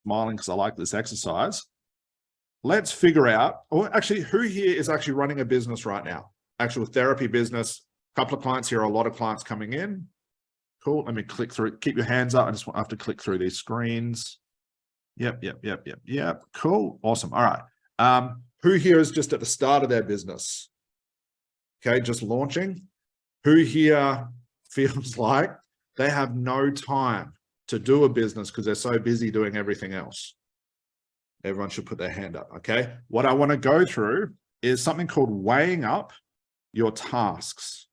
smiling because I like this exercise. Let's figure out, or actually, who here is actually running a business right now? Actual therapy business. A couple of clients here, a lot of clients coming in. Cool. Let me click through. Keep your hands up. I just have to click through these screens. Yep. Cool. Awesome. All right. Who here is just at the start of their business? Okay, just launching. Who here feels like they have no time to do a business because they're so busy doing everything else? Everyone should put their hand up, okay? What I want to go through is something called weighing up your tasks.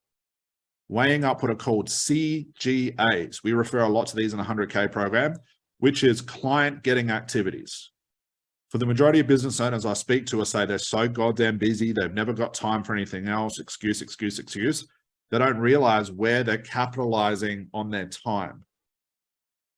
Weighing up what are called CGAs. We refer a lot to these in a 100K program, which is client getting activities. For the majority of business owners I speak to, I say they're so goddamn busy, they've never got time for anything else, excuse. They don't realize where they're capitalizing on their time.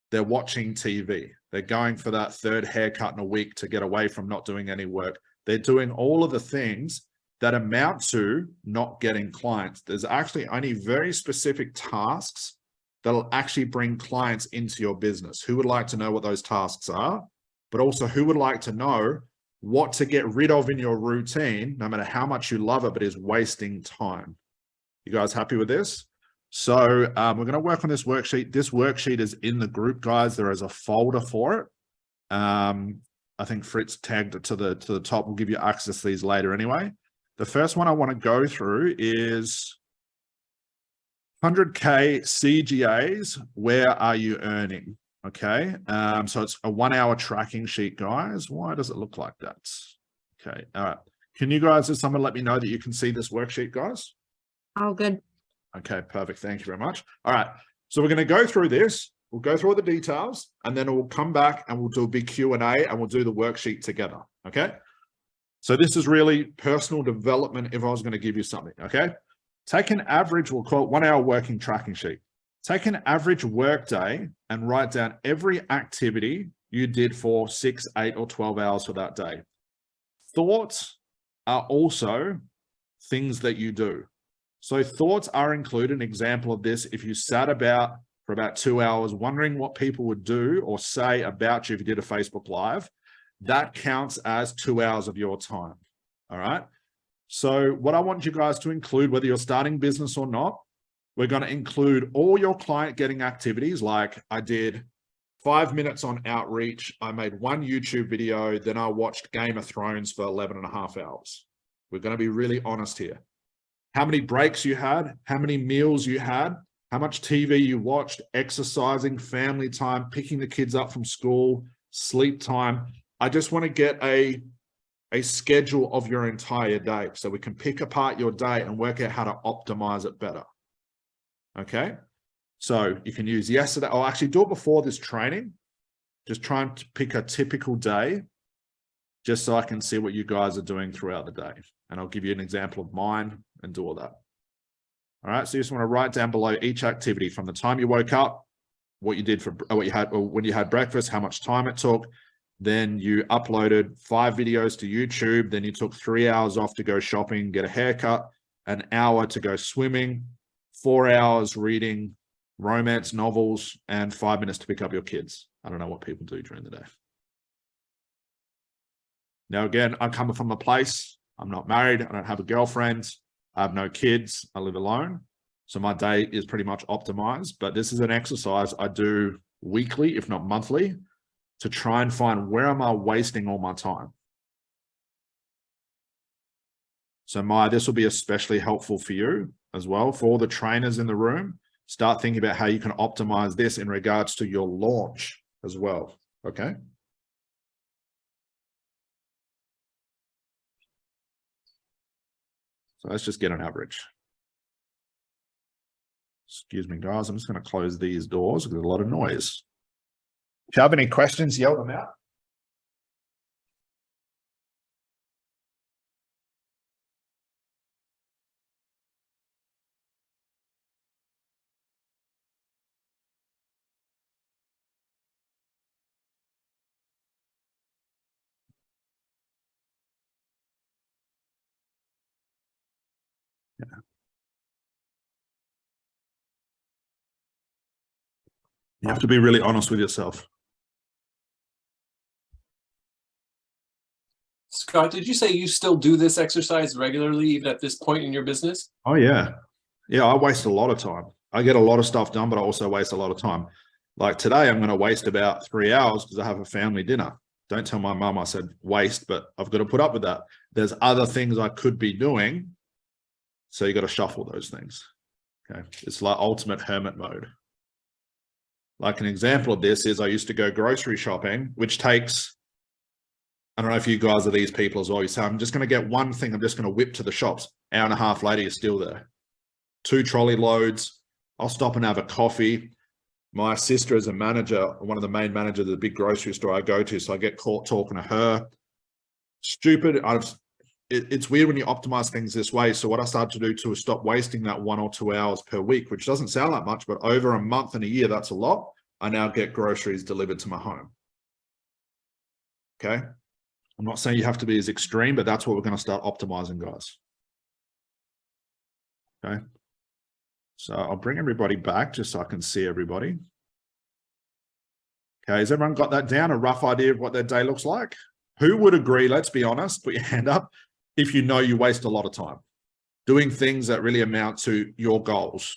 They're watching TV. They're going for that third haircut in a week to get away from not doing any work. They're doing all of the things that amount to not getting clients. There's actually only very specific tasks that'll actually bring clients into your business. Who would like to know what those tasks are? But also, who would like to know what to get rid of in your routine, no matter how much you love it, but is wasting time? You guys happy with this? So we're going to work on this worksheet. This worksheet is in the group, guys. There is a folder for it. I think Fritz tagged it to the top. We'll give you access to these later anyway. The first one I want to go through is 100K CGAs. Where are you earning? Okay. So it's a 1 hour tracking sheet, guys. Why does it look like that? Okay. All right. Can you guys, does someone let me know that you can see this worksheet, guys? Oh, good. Okay, perfect. Thank you very much. All right. So we're going to go through this. We'll go through all the details, and then we'll come back and we'll do a big Q&A, and we'll do the worksheet together. Okay. So this is really personal development if I was going to give you something. Okay. Take an average, we'll call it 1 hour working tracking sheet. Take an average work day and write down every activity you did for 6, 8, or 12 hours for that day. Thoughts are also things that you do. So thoughts are included. An example of this, if you sat for about 2 hours wondering what people would do or say about you if you did a Facebook Live, that counts as 2 hours of your time. All right. So what I want you guys to include, whether you're starting business or not, we're going to include all your client getting activities. Like I did 5 minutes on outreach. I made 1 YouTube video. Then I watched Game of Thrones for 11.5 hours. We're going to be really honest here. How many breaks you had, how many meals you had, how much TV you watched, exercising, family time, picking the kids up from school, sleep time. I just want to get a schedule of your entire day so we can pick apart your day and work out how to optimize it better. Okay. So you can use yesterday. I'll actually do it before this training. Just trying to pick a typical day just so I can see what you guys are doing throughout the day. And I'll give you an example of mine and do all that. All right. So you just want to write down below each activity from the time you woke up, what you did when you had breakfast, how much time it took. Then you uploaded 5 videos to YouTube. Then you took 3 hours off to go shopping, get a haircut, an hour to go swimming, 4 hours reading romance novels, and 5 minutes to pick up your kids. I don't know what people do during the day. Now, again, I'm coming from a place, I'm not married, I don't have a girlfriend, I have no kids, I live alone. So my day is pretty much optimized, but this is an exercise I do weekly, if not monthly, to try and find where am I wasting all my time. So this will be especially helpful for you as well. For all the trainers in the room, start thinking about how you can optimize this in regards to your launch as well. Okay. So let's just get an average. Excuse me, guys. I'm just going to close these doors because there's a lot of noise. If you have any questions, yell them out. Yeah. You have to be really honest with yourself. Scott, did you say you still do this exercise regularly, even at this point in your business? Oh, yeah. Yeah, I waste a lot of time. I get a lot of stuff done, but I also waste a lot of time. Like today, I'm going to waste about 3 hours because I have a family dinner. Don't tell my mum I said waste, but I've got to put up with that. There's other things I could be doing. So you got to shuffle those things. Okay. It's like ultimate hermit mode. Like an example of this is I used to go grocery shopping, which takes, I don't know if you guys are these people as well. You say, I'm just going to get one thing. I'm just going to whip to the shops. Hour and a half later, you're still there. 2 trolley loads. I'll stop and have a coffee. My sister is a manager, one of the main managers of the big grocery store I go to. So I get caught talking to her. Stupid. It's weird when you optimize things this way. So what I started to do too is stop wasting that 1 or 2 hours per week, which doesn't sound that much, but over a month and a year, that's a lot. I now get groceries delivered to my home. Okay. I'm not saying you have to be as extreme, but that's what we're going to start optimizing, guys. Okay. So I'll bring everybody back just so I can see everybody. Okay. Has everyone got that down? A rough idea of what their day looks like? Who would agree? Let's be honest. Put your hand up if you know you waste a lot of time doing things that really amount to your goals.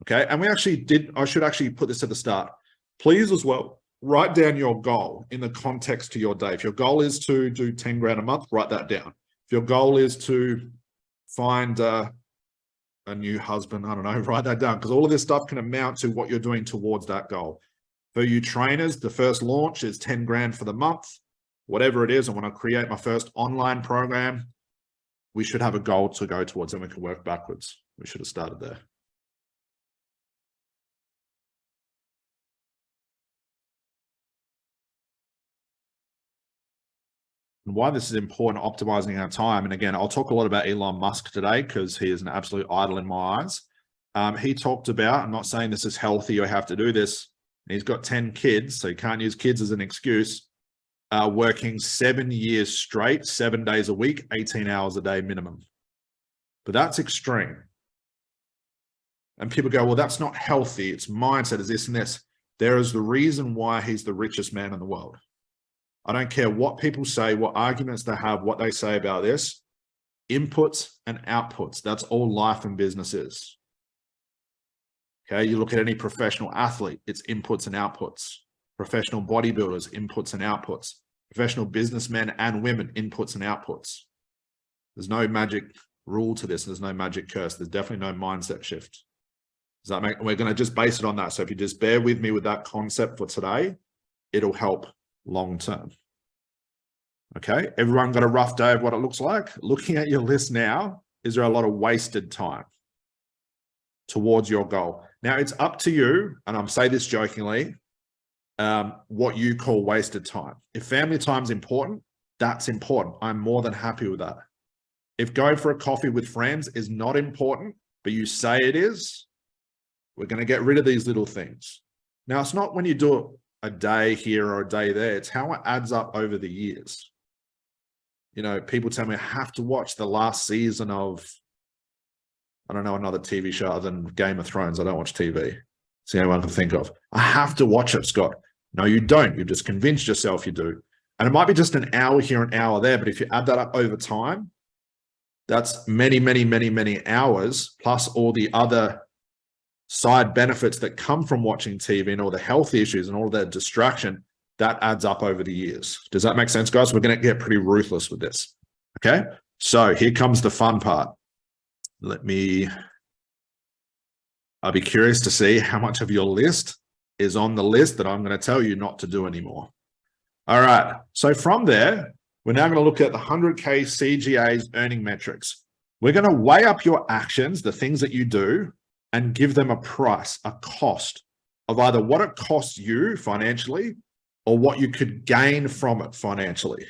Okay. And we actually did, I should actually put this at the start. Please as well, write down your goal in the context to your day. If your goal is to do 10 grand a month, write that down. If your goal is to find a new husband, I don't know, write that down, because all of this stuff can amount to what you're doing towards that goal. For you trainers, the first launch is 10 grand for the month, whatever it is. And when I create my first online program, we should have a goal to go towards and we can work backwards. We should have started there. And why this is important, optimizing our time. And again, I'll talk a lot about Elon Musk today because he is an absolute idol in my eyes. He talked about, I'm not saying this is healthy or have to do this. He's got 10 kids, so you can't use kids as an excuse. Working 7 years straight, 7 days a week, 18 hours a day minimum. But that's extreme. And people go, well, that's not healthy. It's mindset, is this and this. There is the reason why he's the richest man in the world. I don't care what people say, what arguments they have, what they say about this. Inputs and outputs. That's all life and business is. Okay, you look at any professional athlete, it's inputs and outputs. Professional bodybuilders, inputs and outputs. Professional businessmen and women, inputs and outputs. There's no magic rule to this. There's no magic curse. There's definitely no mindset shift. Does that make, we're going to just base it on that. So if you just bear with me with that concept for today, it'll help long term. Okay, everyone got a rough day of what it looks like? Looking at your list now, is there a lot of wasted time towards your goal? Now it's up to you, and I'm saying this jokingly, what you call wasted time. If family time is important, that's important. I'm more than happy with that. If going for a coffee with friends is not important, but you say it is, we're going to get rid of these little things. Now, it's not when you do it a day here or a day there. It's how it adds up over the years. You know, people tell me I have to watch the last season of, I don't know, another TV show other than Game of Thrones. I don't watch TV. It's the only one I can think of. I have to watch it, Scott. No, you don't. You've just convinced yourself you do. And it might be just an hour here, an hour there, but if you add that up over time, that's many, many, many, many hours, plus all the other side benefits that come from watching TV and all the health issues and all that distraction, that adds up over the years. Does that make sense, guys? We're going to get pretty ruthless with this. Okay. So here comes the fun part. I'll be curious to see how much of your list is on the list that I'm going to tell you not to do anymore. All right. So from there, we're now going to look at the 100K CGA's earning metrics. We're going to weigh up your actions, the things that you do, and give them a price, a cost of either what it costs you financially or what you could gain from it financially.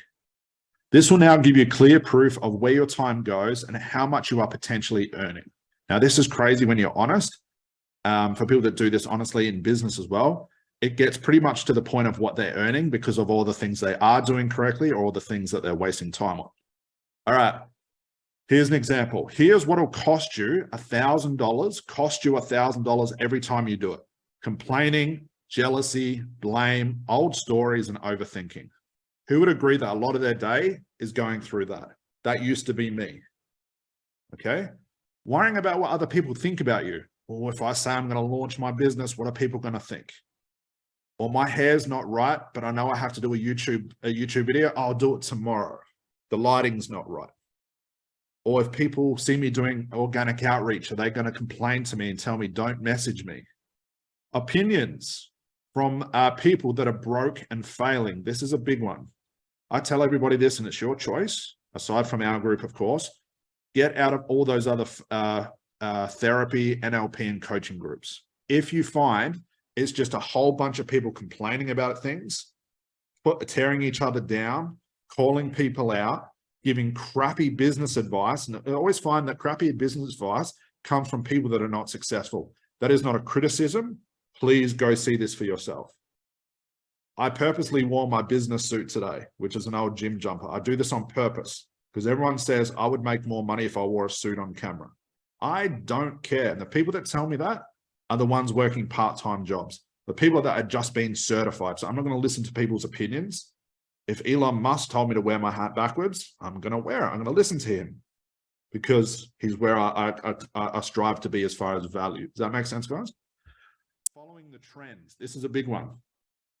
This will now give you clear proof of where your time goes and how much you are potentially earning. Now, this is crazy when you're honest. For people that do this honestly in business as well, it gets pretty much to the point of what they're earning because of all the things they are doing correctly or all the things that they're wasting time on. All right. Here's an example. Here's what will cost you $1,000, cost you $1,000 every time you do it. Complaining, jealousy, blame, old stories, and overthinking. Who would agree that a lot of their day is going through that? That used to be me. Okay. Worrying about what other people think about you. Or if I say I'm going to launch my business, what are people going to think? Or my hair's not right, but I know I have to do a YouTube video. I'll do it tomorrow. The lighting's not right. Or if people see me doing organic outreach, are they going to complain to me and tell me, don't message me? Opinions from people that are broke and failing. This is a big one. I tell everybody this, and it's your choice, aside from our group, of course. Get out of all those other therapy, NLP, and coaching groups. If you find it's just a whole bunch of people complaining about things, tearing each other down, calling people out, giving crappy business advice, and I always find that crappy business advice comes from people that are not successful. That is not a criticism. Please go see this for yourself. I purposely wore my business suit today, which is an old gym jumper. I do this on purpose because everyone says I would make more money if I wore a suit on camera. I don't care. And the people that tell me that are the ones working part-time jobs. The people that are just being certified. So I'm not going to listen to people's opinions. If Elon Musk told me to wear my hat backwards, I'm going to wear it. I'm going to listen to him because he's where I strive to be as far as value. Does that make sense, guys? Following the trends. This is a big one.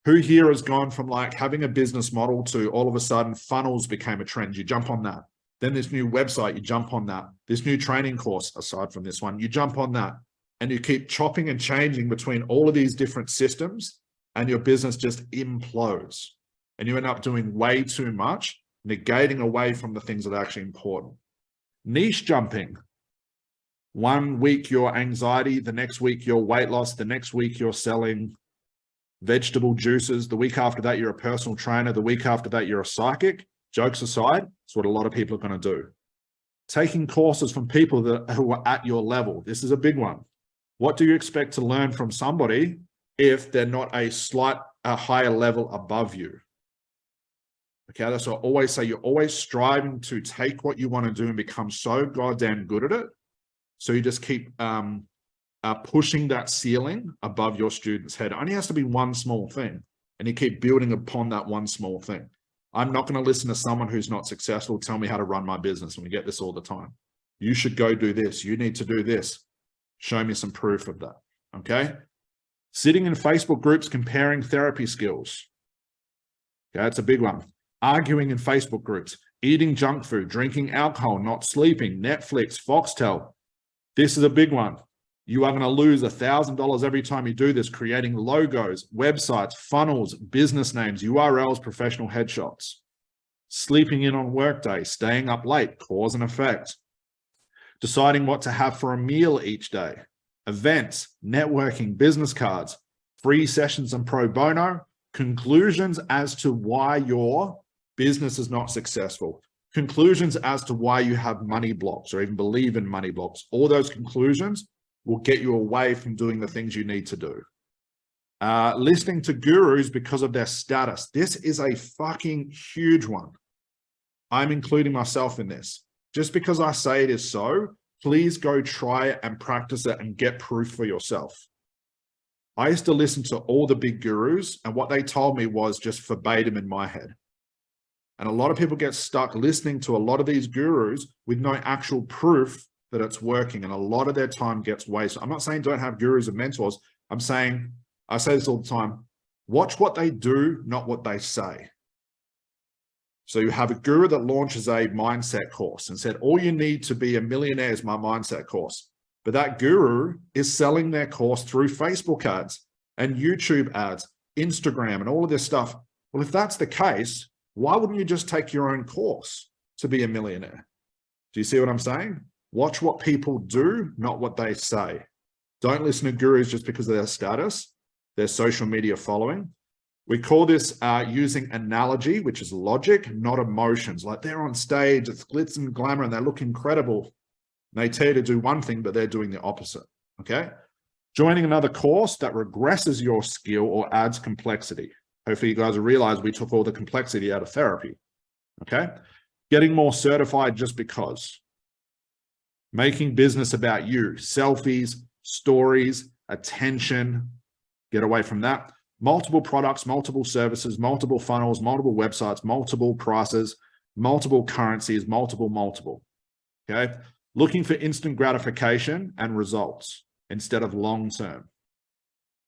Who here has gone from like having a business model to all of a sudden funnels became a trend? You jump on that. Then this new website, you jump on that. This new training course, aside from this one, you jump on that. And you keep chopping and changing between all of these different systems and your business just implodes. And you end up doing way too much, negating away from the things that are actually important. Niche jumping. 1 week your anxiety, the next week your weight loss, the next week you're selling vegetable juices, the week after that you're a personal trainer, the week after that you're a psychic. Jokes aside, it's what a lot of people are going to do. Taking courses from people who are at your level. This is a big one. What do you expect to learn from somebody if they're not a higher level above you? Okay, that's what I always say. You're always striving to take what you want to do and become so goddamn good at it. So you just keep pushing that ceiling above your student's head. It only has to be one small thing, and you keep building upon that one small thing. I'm not going to listen to someone who's not successful tell me how to run my business, and we get this all the time. You should go do this. You need to do this. Show me some proof of that, okay? Sitting in Facebook groups comparing therapy skills. Okay, that's a big one. Arguing in Facebook groups, eating junk food, drinking alcohol, not sleeping, Netflix, Foxtel. This is a big one. You are going to lose $1,000 every time you do this, creating logos, websites, funnels, business names, URLs, professional headshots. Sleeping in on workday, staying up late, cause and effect. Deciding what to have for a meal each day. Events, networking, business cards, free sessions and pro bono. Conclusions as to why your business is not successful. Conclusions as to why you have money blocks or even believe in money blocks. All those conclusions will get you away from doing the things you need to do. Listening to gurus because of their status. This is a fucking huge one. I'm including myself in this. Just because I say it is so, please go try it and practice it and get proof for yourself. I used to listen to all the big gurus, and what they told me was just verbatim in my head. And a lot of people get stuck listening to a lot of these gurus with no actual proof that it's working, and a lot of their time gets wasted. I'm not saying don't have gurus and mentors. I'm saying, I say this all the time, watch what they do, not what they say. So you have a guru that launches a mindset course and said, all you need to be a millionaire is my mindset course. But that guru is selling their course through Facebook ads and YouTube ads, Instagram, and all of this stuff. Well, if that's the case, why wouldn't you just take your own course to be a millionaire? Do you see what I'm saying? Watch what people do, not what they say. Don't listen to gurus just because of their status, their social media following. We call this using analogy, which is logic, not emotions. Like they're on stage, it's glitz and glamour, and they look incredible. And they tell you to do one thing, but they're doing the opposite, okay? Joining another course that regresses your skill or adds complexity. Hopefully you guys realize we took all the complexity out of therapy, okay? Getting more certified just because. Making business about you, selfies, stories, attention. Get away from that. multiple products, multiple services, multiple funnels, multiple websites, multiple prices, multiple currencies, multiple. Okay. Looking for instant gratification and results instead of long-term.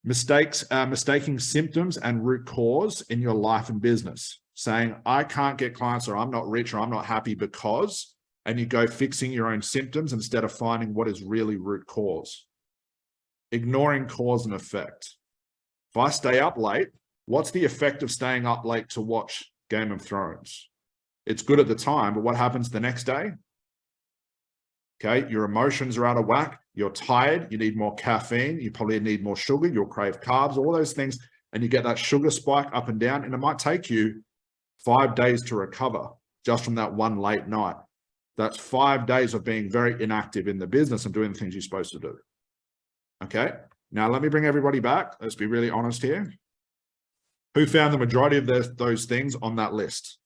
Mistaking symptoms and root cause in your life and business. Saying, I can't get clients, or I'm not rich, or I'm not happy because, and you go fixing your own symptoms instead of finding what is really root cause. Ignoring cause and effect. If I stay up late, what's the effect of staying up late to watch Game of Thrones? It's good at the time, but what happens the next day? Okay, your emotions are out of whack. You're tired. You need more caffeine. You probably need more sugar. You'll crave carbs, all those things. And you get that sugar spike up and down. And it might take you 5 days to recover just from that one late night. That's 5 days of being very inactive in the business and doing the things you're supposed to do. Okay, now let me bring everybody back. Let's be really honest here. Who found the majority of those things on that list?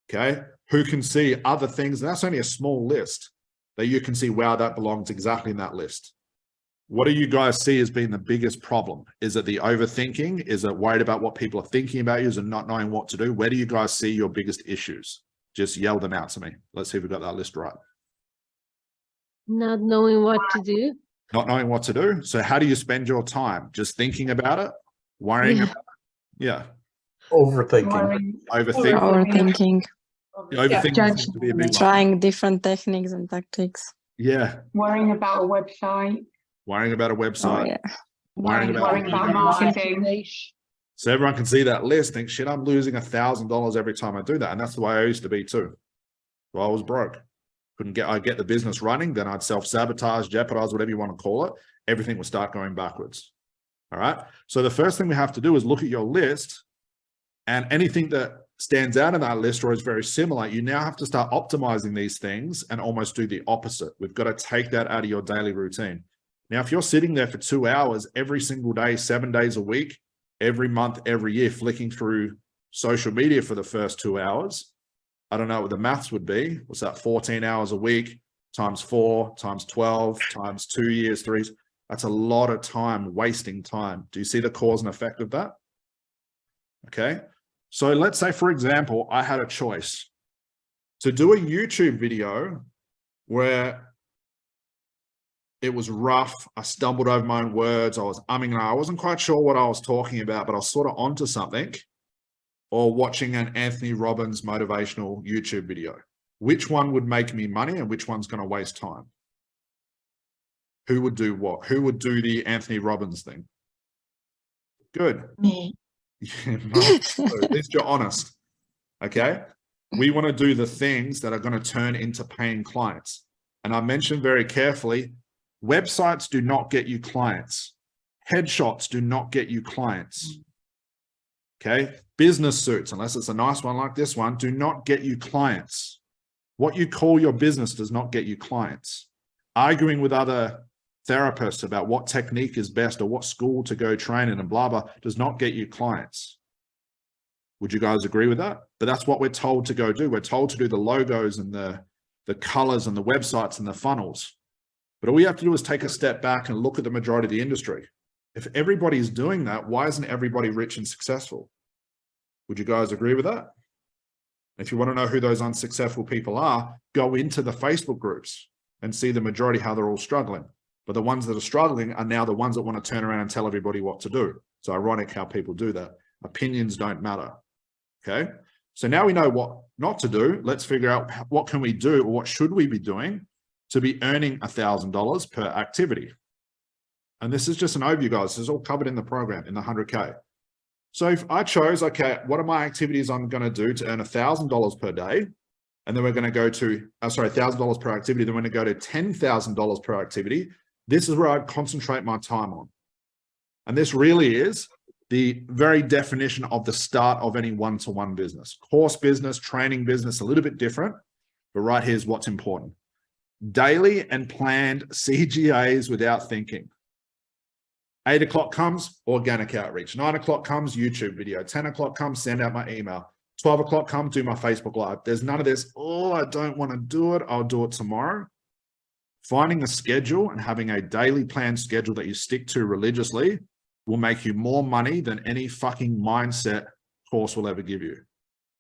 Okay, who can see other things? And that's only a small list that you can see, wow, that belongs exactly in that list. What do you guys see as being the biggest problem? Is it the overthinking? Is it worried about what people are thinking about you? Is it not knowing what to do? Where do you guys see your biggest issues? Just yell them out to me. Let's see if we've got that list right. Not knowing what to do. Not knowing what to do. So how do you spend your time? Just thinking about it? Worrying about it? Yeah. Overthinking. Overthinking. Overthinking seems to be a big one. Trying different techniques and tactics. Yeah. Worrying about a website. Worrying about a website. Oh, yeah. Worrying about marketing. So everyone can see that list, think, shit, I'm losing $1,000 every time I do that. And that's the way I used to be too. So I was broke. I'd get the business running, then I'd self-sabotage, jeopardize, whatever you want to call it. Everything would start going backwards. All right. So the first thing we have to do is look at your list, and anything that stands out in that list or is very similar, you now have to start optimizing these things and almost do the opposite. We've got to take that out of your daily routine. Now, if you're sitting there for 2 hours every single day, 7 days a week, every month, every year, flicking through social media for the first 2 hours, I don't know what the maths would be. What's that? 14 hours a week times 4 times 12 times 2 years, 3. That's a lot of time, wasting time. Do you see the cause and effect of that? Okay. So let's say, for example, I had a choice to do a YouTube video where it was rough. I stumbled over my own words. I was umming and I wasn't quite sure what I was talking about, but I was sort of onto something. Or watching an Anthony Robbins motivational YouTube video. Which one would make me money and which one's going to waste time? Who would do what? Who would do the Anthony Robbins thing? Good. Me. Yeah, at least you're honest. Okay. We want to do the things that are going to turn into paying clients. And I mentioned very carefully, websites do not get you clients. Headshots do not get you clients. Okay. Business suits, unless it's a nice one like this one, do not get you clients. What you call your business does not get you clients. Arguing with other therapists about what technique is best or what school to go train in and blah, blah, does not get you clients. Would you guys agree with that? But that's what we're told to go do. We're told to do the logos and the colors and the websites and the funnels. But all we have to do is take a step back and look at the majority of the industry. If everybody's doing that, why isn't everybody rich and successful? Would you guys agree with that? If you want to know who those unsuccessful people are, go into the Facebook groups and see the majority how they're all struggling. But the ones that are struggling are now the ones that want to turn around and tell everybody what to do. It's ironic how people do that. Opinions don't matter. Okay. So now we know what not to do. Let's figure out what can we do or what should we be doing to be earning $1,000 per activity. And this is just an overview, guys. This is all covered in the program, in the 100K. So if I chose, okay, what are my activities I'm going to do to earn $1,000 per day? And then we're going to go to, $1,000 per activity. Then we're going to go to $10,000 per activity. This is where I concentrate my time on. And this really is the very definition of the start of any one-to-one business. Course business, training business, a little bit different, but right here's what's important. Daily and planned CGAs without thinking. 8 o'clock comes, organic outreach. 9 o'clock comes, YouTube video. 10 o'clock comes, send out my email. 12 o'clock comes, do my Facebook Live. There's none of this, oh, I don't want to do it. I'll do it tomorrow. Finding a schedule and having a daily planned schedule that you stick to religiously will make you more money than any fucking mindset course will ever give you,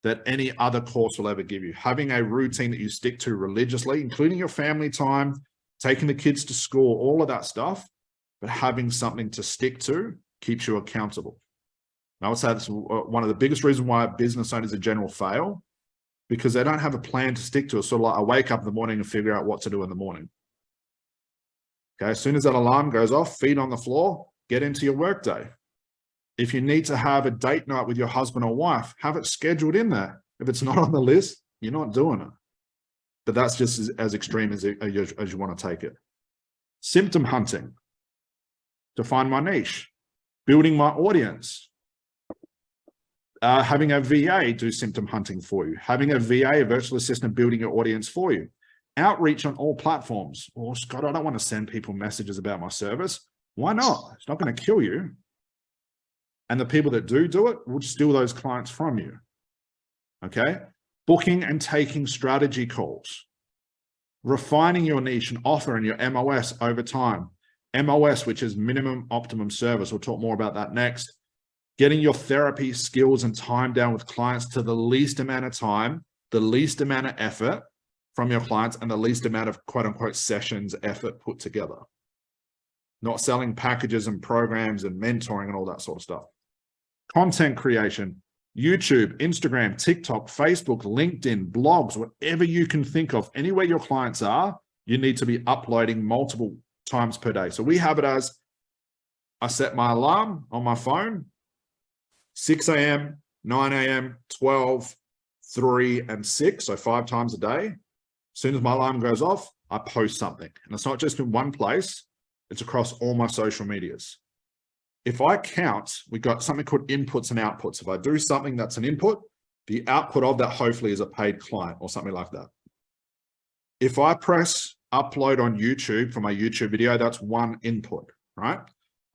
that any other course will ever give you. Having a routine that you stick to religiously, including your family time, taking the kids to school, all of that stuff, but having something to stick to keeps you accountable. And I would say that's one of the biggest reasons why business owners in general fail, because they don't have a plan to stick to. It's sort of like I wake up in the morning and figure out what to do in the morning. Okay, as soon as that alarm goes off, feet on the floor, get into your workday. If you need to have a date night with your husband or wife, have it scheduled in there. If it's not on the list, you're not doing it. But that's just as extreme as you want to take it. Symptom hunting, to find my niche, building my audience, having a VA do symptom hunting for you, having a VA, a virtual assistant, building your audience for you, outreach on all platforms. Oh, Scott, I don't want to send people messages about my service. Why not? It's not going to kill you. And the people that do it will steal those clients from you. Okay? Booking and taking strategy calls. Refining your niche and offer and your MOS over time. MOS, which is minimum optimum service. We'll talk more about that next. Getting your therapy skills and time down with clients to the least amount of time, the least amount of effort from your clients, and the least amount of quote unquote sessions effort put together. Not selling packages and programs and mentoring and all that sort of stuff. Content creation, YouTube, Instagram, TikTok, Facebook, LinkedIn, blogs, whatever you can think of, anywhere your clients are, you need to be uploading multiple times per day. So we have it as, I set my alarm on my phone, 6 a.m., 9 a.m., 12, 3, and 6, so 5 times a day. As soon as my alarm goes off, I post something. And it's not just in one place, it's across all my social medias. If I count, we've got something called inputs and outputs. If I do something that's an input, the output of that hopefully is a paid client or something like that. If I press upload on YouTube for my YouTube video, that's one input, right?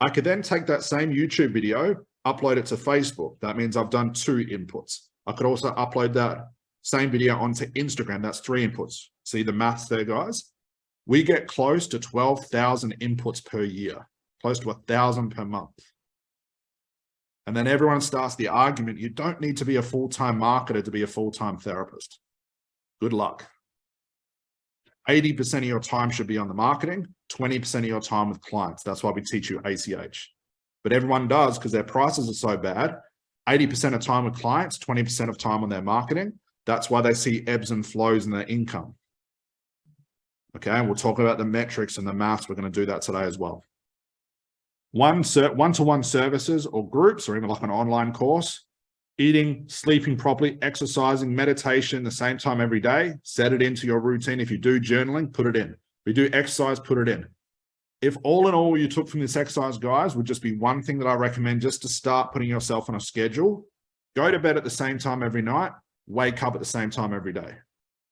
I could then take that same YouTube video, upload it to Facebook. That means I've done 2 inputs. I could also upload that same video onto Instagram. That's 3 inputs. See the maths there, guys? We get close to 12,000 inputs per year, close to 1,000 per month. And then everyone starts the argument, you don't need to be a full-time marketer to be a full-time therapist. Good luck. 80% of your time should be on the marketing, 20% of your time with clients. That's why we teach you ACH. But everyone does, because their prices are so bad, 80% of time with clients, 20% of time on their marketing. That's why they see ebbs and flows in their income. Okay, and we'll talk about the metrics and the maths. We're going to do that today as well. One-to-one services or groups, or even like an online course, eating, sleeping properly, exercising, meditation the same time every day, set it into your routine. If you do journaling, put it in. If you do exercise, put it in. If all in all you took from this exercise, guys, would just be one thing that I recommend just to start putting yourself on a schedule, go to bed at the same time every night, wake up at the same time every day.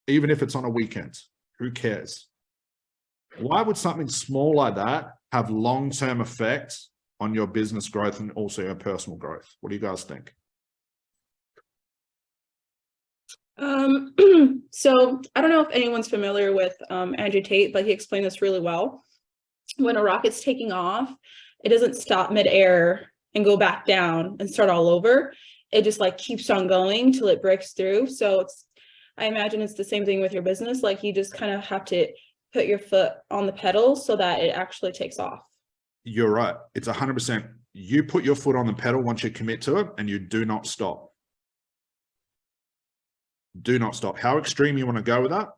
Even if it's on a weekend, who cares? Why would something small like that have long-term effects on your business growth and also your personal growth? What do you guys think? So I don't know if anyone's familiar with Andrew Tate, but he explained this really well. When a rocket's taking off, it doesn't stop midair and go back down and start all over. It just like keeps on going till it breaks through. So I imagine it's the same thing with your business. Like you just kind of have to put your foot on the pedal so that it actually takes off. You're right. It's 100%. You put your foot on the pedal once you commit to it, and you do not stop. Do not stop. How extreme you want to go with that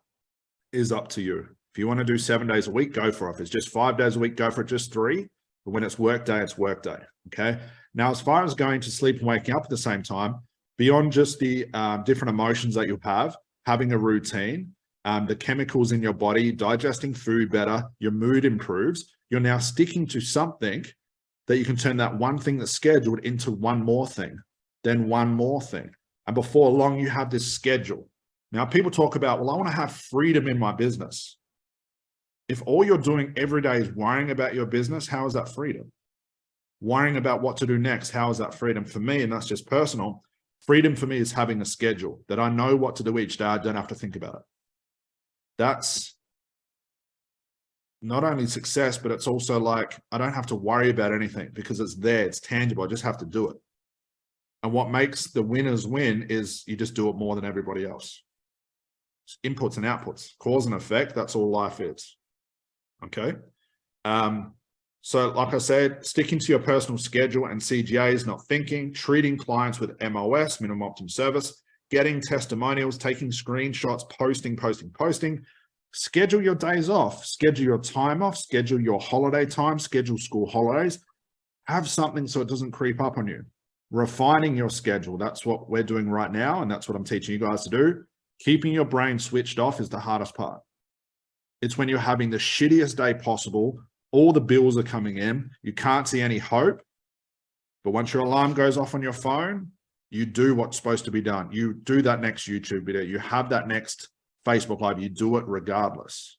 is up to you. If you want to do 7 days a week, go for it. If it's just 5 days a week, go for it just 3. But when it's work day, it's work day. Okay. Now, as far as going to sleep and waking up at the same time, beyond just the different emotions that you have, having a routine, the chemicals in your body, digesting food better, your mood improves, you're now sticking to something that you can turn that one thing that's scheduled into one more thing, then one more thing. And before long, you have this schedule. Now, people talk about, well, I want to have freedom in my business. If all you're doing every day is worrying about your business, how is that freedom? Worrying about what to do next, how is that freedom? For me, and that's just personal, freedom for me is having a schedule that I know what to do each day. I don't have to think about it. not only success, but it's also like, I don't have to worry about anything because it's there, it's tangible. I just have to do it. And what makes the winners win is you just do it more than everybody else. It's inputs and outputs, cause and effect. That's all life is. Okay. So like I said, sticking to your personal schedule and CGAs, not thinking, treating clients with MOS, minimum optimum service, getting testimonials, taking screenshots, posting. Schedule your days off, schedule your time off, schedule your holiday time, schedule school holidays. Have something so it doesn't creep up on you. Refining your schedule. That's what we're doing right now. And that's what I'm teaching you guys to do. Keeping your brain switched off is the hardest part. It's when you're having the shittiest day possible. All the bills are coming in. You can't see any hope. But once your alarm goes off on your phone, you do what's supposed to be done. You do that next YouTube video. You have that next Facebook Live. You do it regardless.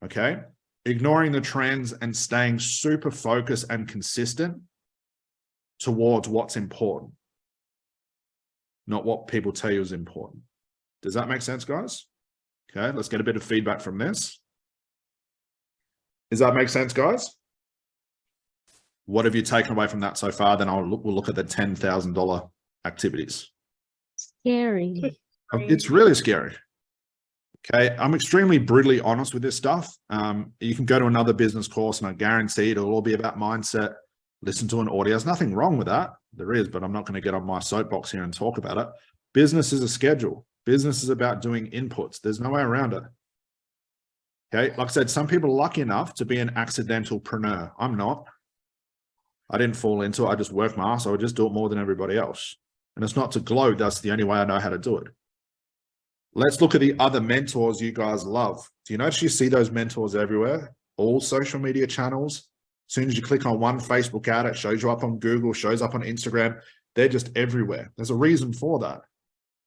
Okay? Ignoring the trends and staying super focused and consistent towards what's important. Not what people tell you is important. Does that make sense, guys? Okay, let's get a bit of feedback from this. Does that make sense, guys? What have you taken away from that so far? Then we'll look at the $10,000 activities. Scary. It's really scary. Okay, I'm extremely brutally honest with this stuff. You can go to another business course and I guarantee it'll all be about mindset. Listen to an audio. There's nothing wrong with that. There is, but I'm not going to get on my soapbox here and talk about it. Business is a schedule. Business is about doing inputs. There's no way around it. Okay, like I said, some people are lucky enough to be an accidentalpreneur. I'm not. I didn't fall into it. I just work my ass. I would just do it more than everybody else. And it's not to gloat. That's the only way I know how to do it. Let's look at the other mentors you guys love. Do you notice you see those mentors everywhere? All social media channels. As soon as you click on one Facebook ad, it shows you up on Google, shows up on Instagram. They're just everywhere. There's a reason for that.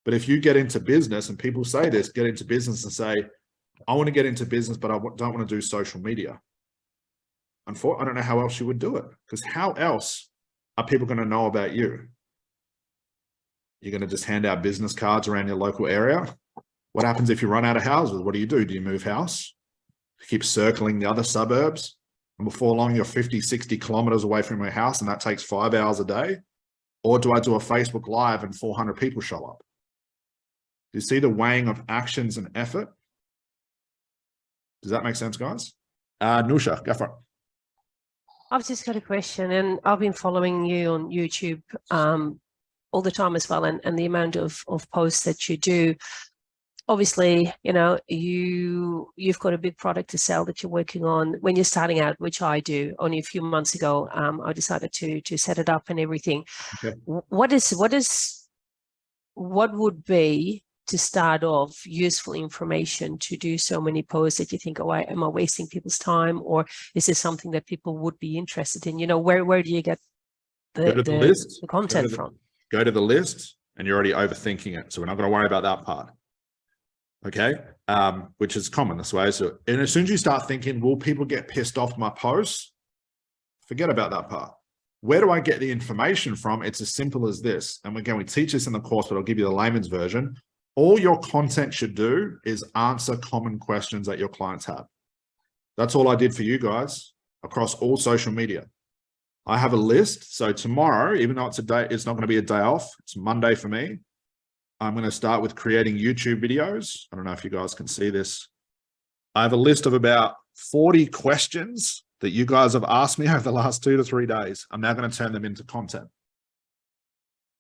But if you get into business, and people say this, get into business and say, I want to get into business, but I don't want to do social media. I don't know how else you would do it, because how else are people going to know about you? You're going to just hand out business cards around your local area. What happens if you run out of houses? What do? Do you move house? Keep circling the other suburbs? And before long, you're 50, 60 kilometers away from your house, and that takes 5 hours a day? Or do I do a Facebook Live and 400 people show up? Do you see the weighing of actions and effort? Does that make sense, guys? Nusha, go for it. I've just got a question, and I've been following you on YouTube all the time as well, and the amount of posts that you do. Obviously, you know, you've got a big product to sell that you're working on. When you're starting out, which I do, only a few months ago, I decided to set it up and everything. Okay. What would be, to start off, useful information to do so many posts that you think, oh, am I wasting people's time, or is this something that people would be interested in? You know, where do you get the content from? Go to the list, and you're already overthinking it, so we're not going to worry about that part. Okay, which is common this way. So, and as soon as you start thinking, will people get pissed off my posts? Forget about that part. Where do I get the information from? It's as simple as this. And again, we teach this in the course, but I'll give you the layman's version. All your content should do is answer common questions that your clients have. That's all I did for you guys across all social media. I have a list. So tomorrow, even though it's not going to be a day off. It's Monday for me. I'm going to start with creating YouTube videos. I don't know if you guys can see this. I have a list of about 40 questions that you guys have asked me over the last 2 to 3 days. I'm now going to turn them into content.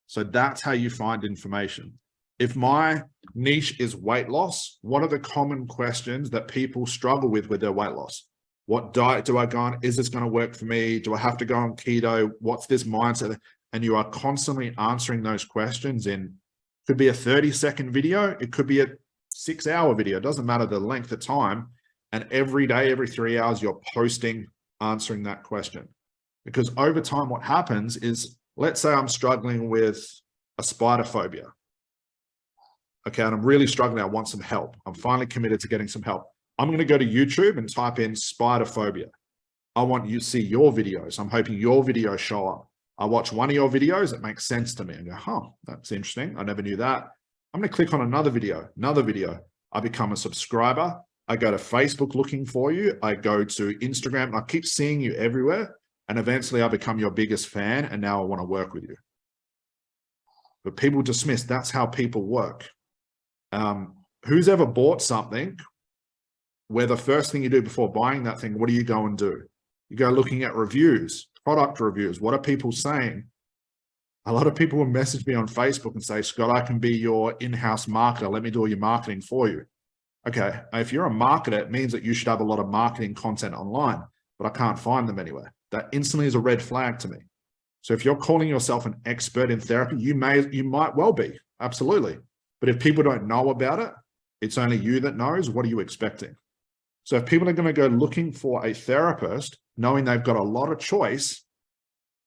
So that's how you find information. If my niche is weight loss, what are the common questions that people struggle with their weight loss? What diet do I go on? Is this going to work for me? Do I have to go on keto? What's this mindset? And you are constantly answering those questions in, could be a 30-second video. It could be a 6-hour video. It doesn't matter the length of time. And every day, every 3 hours, you're posting, answering that question. Because over time, what happens is, let's say I'm struggling with a spider phobia. Okay, and I'm really struggling. I want some help. I'm finally committed to getting some help. I'm going to go to YouTube and type in spider phobia. I want you to see your videos. I'm hoping your videos show up. I watch one of your videos. It makes sense to me. I go, huh, that's interesting. I never knew that. I'm going to click on another video. I become a subscriber. I go to Facebook looking for you. I go to Instagram. And I keep seeing you everywhere. And eventually I become your biggest fan. And now I want to work with you. But people dismiss, that's how people work. Who's ever bought something where the first thing you do before buying that thing, what do you go and do? You go looking at reviews, product reviews. What are people saying? A lot of people will message me on Facebook and say, Scott, I can be your in-house marketer. Let me do all your marketing for you. Okay, if you're a marketer, it means that you should have a lot of marketing content online, but I can't find them anywhere. That instantly is a red flag to me. So if you're calling yourself an expert in therapy, you might well be, absolutely. But if people don't know about it, it's only you that knows. What are you expecting? So if people are going to go looking for a therapist, knowing they've got a lot of choice,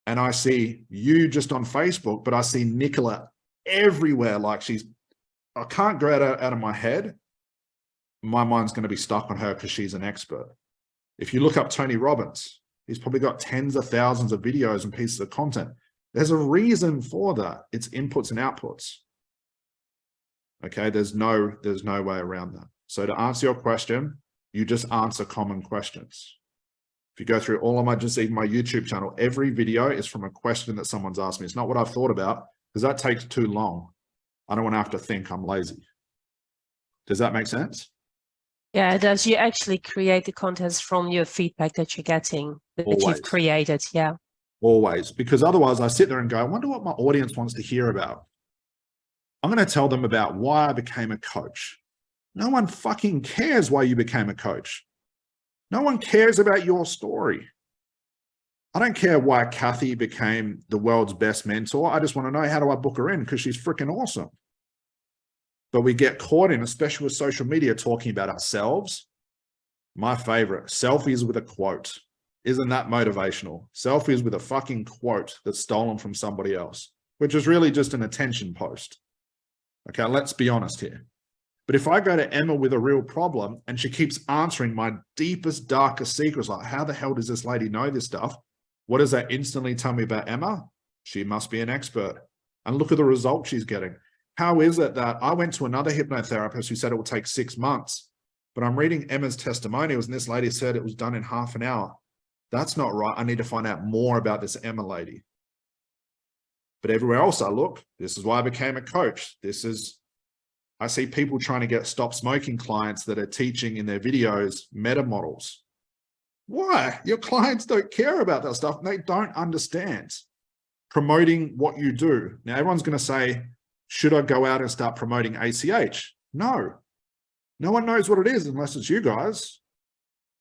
and I see you just on Facebook, but I see Nicola everywhere, like I can't get her out of my head. My mind's going to be stuck on her because she's an expert. If you look up Tony Robbins, he's probably got tens of thousands of videos and pieces of content. There's a reason for that. It's inputs and outputs. Okay, there's no way around that. So to answer your question, you just answer common questions. If you go through all of my YouTube channel, every video is from a question that someone's asked me. It's not what I've thought about, because that takes too long. I don't want to have to think. I'm lazy. Does that make sense? Yeah, it does. You actually create the contents from your feedback that you're getting, that you've created. Yeah. Always. Because otherwise I sit there and go, I wonder what my audience wants to hear about. I'm going to tell them about why I became a coach. No one fucking cares why you became a coach. No one cares about your story. I don't care why Kathy became the world's best mentor. I just want to know, how do I book her in? Because she's freaking awesome. But we get caught in, especially with social media, talking about ourselves. My favorite, selfies with a quote. Isn't that motivational? Selfies with a fucking quote that's stolen from somebody else, which is really just an attention post. Okay, let's be honest here. But if I go to Emma with a real problem and she keeps answering my deepest, darkest secrets, like how the hell does this lady know this stuff? What does that instantly tell me about Emma? She must be an expert. And look at the results she's getting. How is it that I went to another hypnotherapist who said it will take 6 months, but I'm reading Emma's testimonials and this lady said it was done in half an hour. That's not right. I need to find out more about this Emma lady. But everywhere else I look, this is why I became a coach. I see people trying to get stop smoking clients that are teaching in their videos meta models. Why? Your clients don't care about that stuff. They don't understand promoting what you do. Now, everyone's going to say, should I go out and start promoting ACH? No. No one knows what it is unless it's you guys.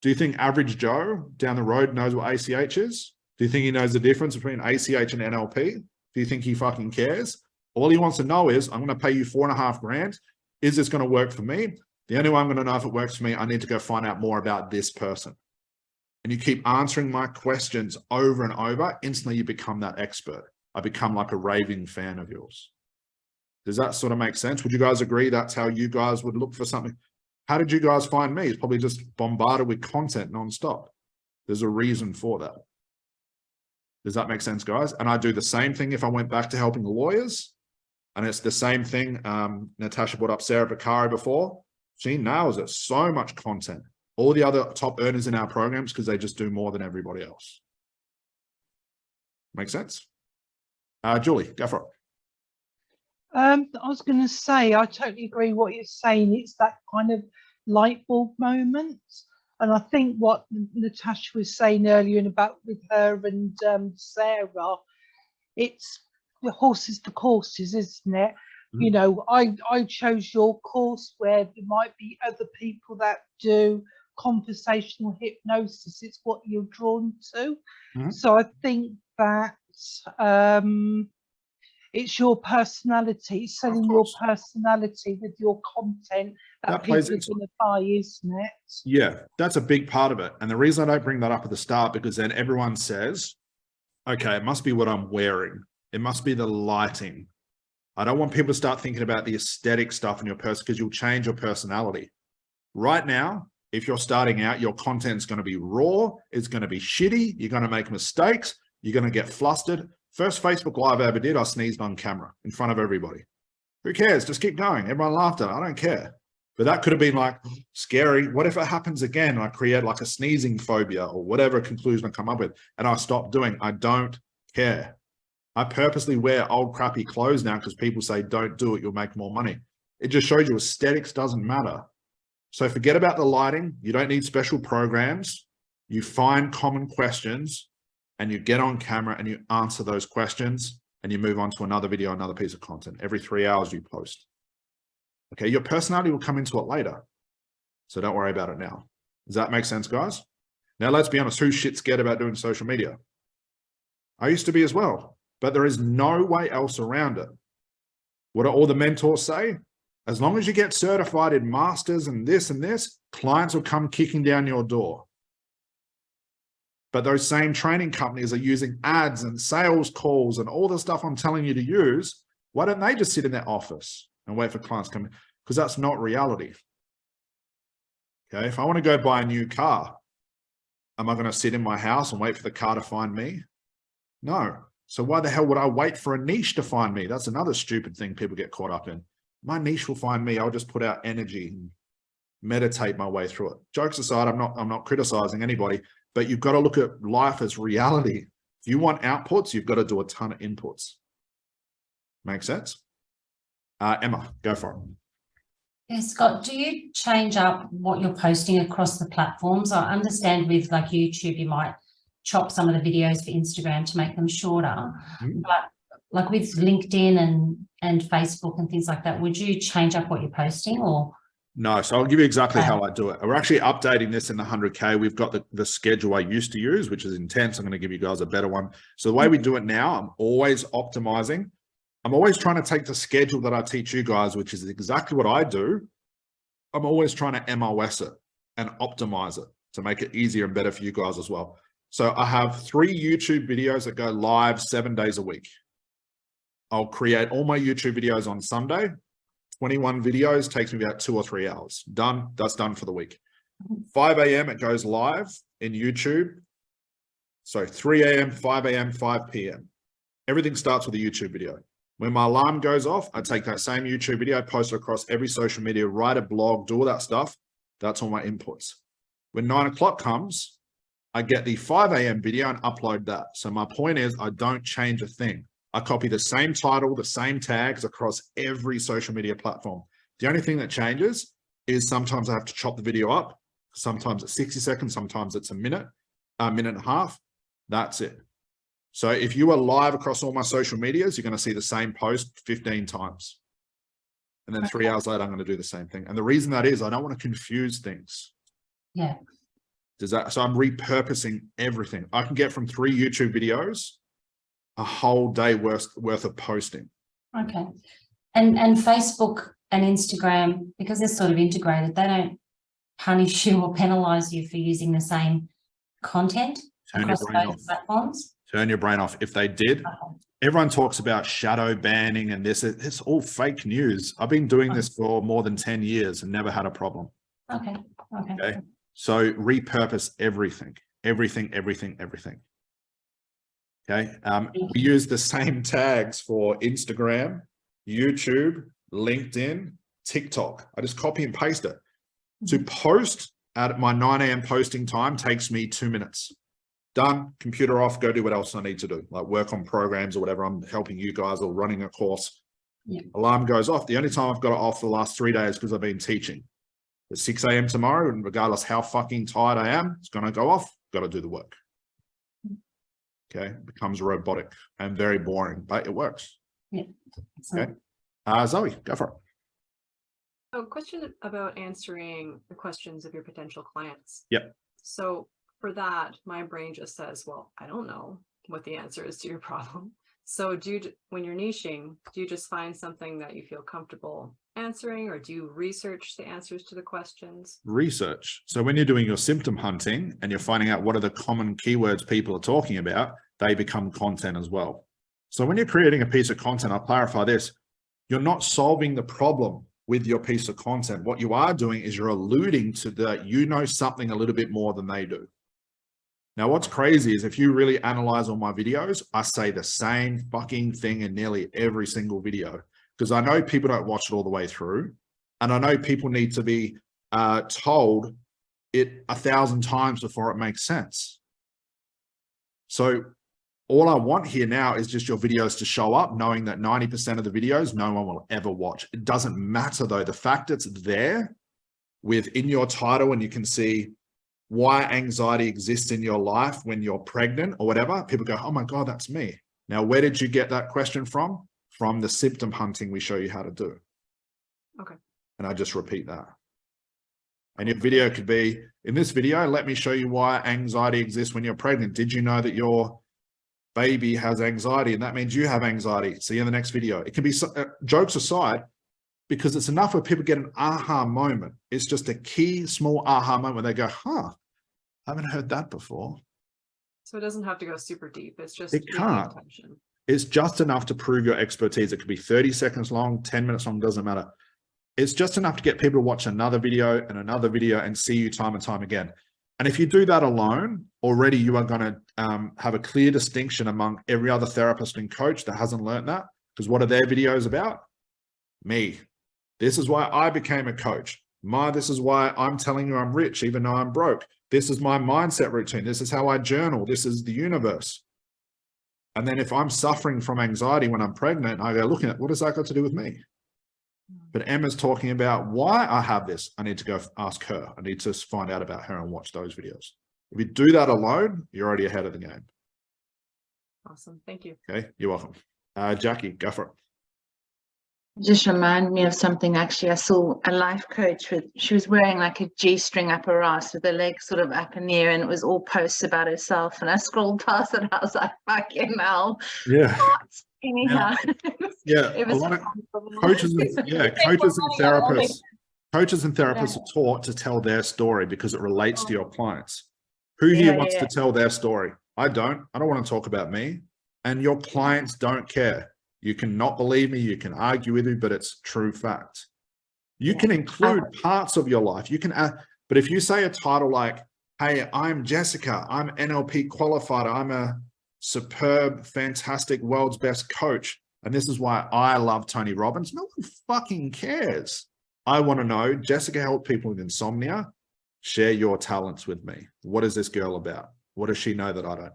Do you think average Joe down the road knows what ACH is? Do you think he knows the difference between ACH and NLP? Do you think he fucking cares? All he wants to know is, I'm going to pay you $4.5 grand. Is this going to work for me? The only way I'm going to know if it works for me, I need to go find out more about this person. And you keep answering my questions over and over, instantly you become that expert. I become like a raving fan of yours. Does that sort of make sense? Would you guys agree that's how you guys would look for something? How did you guys find me? It's probably just bombarded with content nonstop. There's a reason for that. Does that make sense, guys? And I do the same thing if I went back to helping the lawyers. And it's the same thing. Natasha brought up Sarah Beccari before. She nails it. So much content. All the other top earners in our programs, because they just do more than everybody else. Make sense? Julie, go for it. I was going to say, I totally agree what you're saying. It's that kind of light bulb moment. And I think what Natasha was saying earlier about with her and Sarah, it's the horses for courses, isn't it? Mm-hmm. You know, I chose your course where there might be other people that do conversational hypnosis. It's what you're drawn to. Mm-hmm. So I think that it's your personality, it's selling your personality with your content that people are going to buy, isn't it? Yeah, that's a big part of it. And the reason I don't bring that up at the start, because then everyone says, okay, it must be what I'm wearing. It must be the lighting. I don't want people to start thinking about the aesthetic stuff in your person, because you'll change your personality. Right now, if you're starting out, your content's going to be raw. It's going to be shitty. You're going to make mistakes. You're going to get flustered. First Facebook Live I ever did, I sneezed on camera in front of everybody. Who cares? Just keep going. Everyone laughed at it. I don't care. But that could have been like, scary. What if it happens again? I create like a sneezing phobia or whatever conclusion I come up with, and I stop doing. I don't care. I purposely wear old crappy clothes now because people say, don't do it, you'll make more money. It just shows you aesthetics doesn't matter. So forget about the lighting. You don't need special programs. You find common questions and you get on camera and you answer those questions and you move on to another video, another piece of content. Every 3 hours you post. Okay, your personality will come into it later. So don't worry about it now. Does that make sense, guys? Now, let's be honest, who's shit scared about doing social media? I used to be as well, but there is no way else around it. What do all the mentors say? As long as you get certified in masters and this, clients will come kicking down your door. But those same training companies are using ads and sales calls and all the stuff I'm telling you to use. Why don't they just sit in their office and wait for clients to come in? Because that's not reality. Okay, if I want to go buy a new car, am I going to sit in my house and wait for the car to find me? No. So why the hell would I wait for a niche to find me? That's another stupid thing people get caught up in. My niche will find me. I'll just put out energy and meditate my way through it. Jokes aside, I'm not criticizing anybody, but you've got to look at life as reality. If you want outputs, you've got to do a ton of inputs. Make sense? Emma, go for it. Yeah, Scott, do you change up what you're posting across the platforms? I understand with like YouTube, you might chop some of the videos for Instagram to make them shorter, but like with LinkedIn and Facebook and things like that, would you change up what you're posting or? No, so I'll give you exactly how I do it. We're actually updating this in the 100K. We've got the schedule I used to use, which is intense. I'm going to give you guys a better one. So the way we do it now, I'm always optimizing. I'm always trying to take the schedule that I teach you guys, which is exactly what I do. I'm always trying to MOS it and optimize it to make it easier and better for you guys as well. So I have 3 YouTube videos that go live 7 days a week. I'll create all my YouTube videos on Sunday. 21 videos takes me about 2 or 3 hours. Done. That's done for the week. 5 a.m. it goes live in YouTube. So 3 a.m., 5 a.m., 5 p.m. Everything starts with a YouTube video. When my alarm goes off, I take that same YouTube video, post it across every social media, write a blog, do all that stuff. That's all my inputs. When 9 o'clock comes, I get the 5 a.m. video and upload that. So my point is I don't change a thing. I copy the same title, the same tags across every social media platform. The only thing that changes is sometimes I have to chop the video up. Sometimes it's 60 seconds, sometimes it's a minute and a half. That's it. So if you are live across all my social medias, you're going to see the same post 15 times. And then 3 hours later, I'm going to do the same thing. And the reason that is I don't want to confuse things. Yeah. So I'm repurposing everything. I can get from 3 YouTube videos a whole day worth of posting. Okay. And Facebook and Instagram, because they're sort of integrated, they don't punish you or penalize you for using the same content across both platforms? Turn your brain off. If they did, everyone talks about shadow banning and this. It's all fake news. I've been doing this for more than 10 years and never had a problem. Okay. So repurpose everything. Okay. We use the same tags for Instagram, YouTube, LinkedIn, TikTok. I just copy and paste it. To post at my 9 a.m. posting time takes me 2 minutes. Done, computer off, go do what else I need to do, like work on programs or whatever. I'm helping you guys or running a course. Yeah. Alarm goes off. The only time I've got it off for the last 3 days because I've been teaching. At 6 a.m. tomorrow, and regardless how fucking tired I am, it's going to go off. Got to do the work. Okay, it becomes robotic and very boring, but it works. Yeah. Okay, Zoe, go for it. A question about answering the questions of your potential clients. Yep. So for that, my brain just says, well, I don't know what the answer is to your problem. So when you're niching, do you just find something that you feel comfortable answering, or do you research the answers to the questions? Research. So when you're doing your symptom hunting and you're finding out what are the common keywords people are talking about, they become content as well. So when you're creating a piece of content, I'll clarify this, you're not solving the problem with your piece of content. What you are doing is you're alluding to that you know something a little bit more than they do. Now, what's crazy is if you really analyze all my videos, I say the same fucking thing in nearly every single video, because I know people don't watch it all the way through. And I know people need to be told it 1,000 times before it makes sense. So all I want here now is just your videos to show up, knowing that 90% of the videos no one will ever watch. It doesn't matter though. The fact it's there within your title, and you can see why anxiety exists in your life when you're pregnant or whatever, people go, oh my God, that's me. Now, where did you get that question from? From the symptom hunting we show you how to do. Okay. And I just repeat that. And your video could be, in this video, let me show you why anxiety exists when you're pregnant. Did you know that your baby has anxiety and that means you have anxiety? See you in the next video. It can be, jokes aside, because it's enough where people get an aha moment. It's just a key small aha moment where they go, huh, I haven't heard that before. So it doesn't have to go super deep. It's just It paying can't. attention. It's just enough to prove your expertise. It could be 30 seconds long, 10 minutes long, doesn't matter. It's just enough to get people to watch another video and see you time and time again. And if you do that alone, already you are going to have a clear distinction among every other therapist and coach that hasn't learned that. Because what are their videos about? Me. This is why I became a coach. This is why I'm telling you I'm rich, even though I'm broke. This is my mindset routine. This is how I journal. This is the universe. And then if I'm suffering from anxiety when I'm pregnant, I go looking at what has that got to do with me? But Emma's talking about why I have this. I need to go ask her. I need to find out about her and watch those videos. If you do that alone, you're already ahead of the game. Awesome. Thank you. Okay, you're welcome. Jackie, go for it. Just remind me of something. Actually, I saw a life coach she was wearing like a G-string up her ass with her legs sort of up in the air, and it was all posts about herself. And I scrolled past it and I was like, fucking hell. Yeah. Anyhow. Yeah. It was a lot of coaches and therapists are taught to tell their story because it relates to your clients. Who here wants to tell their story? I don't want to talk about me. And your clients don't care. You can not believe me, you can argue with me, but it's true fact. You can include parts of your life. You can add, but if you say a title like, hey, I'm Jessica, I'm NLP qualified, I'm a superb, fantastic, world's best coach, and this is why I love Tony Robbins, no one fucking cares. I want to know, Jessica helped people with insomnia. Share your talents with me. What is this girl about? What does she know that I don't?